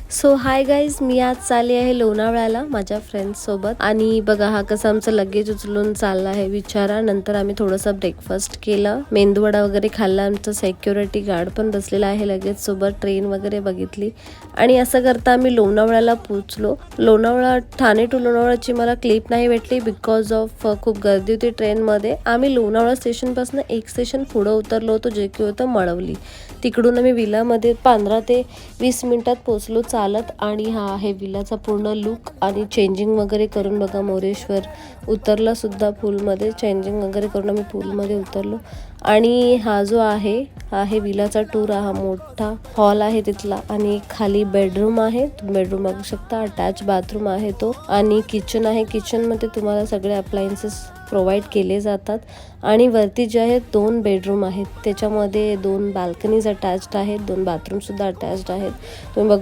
So hi guys, मी आज चालली आहे लोणावळ्याला माझ्या फ्रेंड्स सोबत. आणि बघा हा कसं आमचं लगेज उचलून चालला आहे विचारा. नंतर आम्ही थोडंसं ब्रेकफास्ट केलं, मेंदूवडा वगैरे खाल्ला. आमचं सिक्युरिटी गार्ड पण बसलेला आहे लगेज सोबत. ट्रेन वगैरे बघितली आणि असं करता आम्ही लोणावळ्याला पोहोचलो. लोणावळा ठाणे टू लोणावळ्याची मला क्लिप नाही भेटली बिकॉज ऑफ खूप गर्दी होती ट्रेनमध्ये. आम्ही लोणावळा स्टेशनपासून एक स्टेशन पुढं उतरलो होतो, जे की होतं मळवली. तिकडून आम्ही विलामध्ये 15 ते 20 मिनिटात पोहोचलो चालत. आणि हा आहे विलाचा पूर्ण लुक. आणि चेंजिंग वगैरे करून बघा मोरेश्वर उतरला सुद्धा पूलमध्ये. चेंजिंग वगैरे करून आम्ही पूलमध्ये उतरलो. आणि हा जो आहे विलाचा टूर. हा मोठा हॉल आहे तिथला. आणि खाली बेडरूम आहे, बेडरूम बघू शकता. अटॅच बाथरूम आहे तो. आणि किचन आहे. किचनमध्ये तुम्हाला सगळे अप्लायन्सेस प्रोव्हाइड केले जातात. आणि वरती जे आहेत 2 बेडरूम आहेत, त्याच्यामध्ये 2 बाल्कनीज अटॅच्ड आहेत, 2 बाथरूम सुद्धा अटॅच्ड आहेत. तुम्ही बघू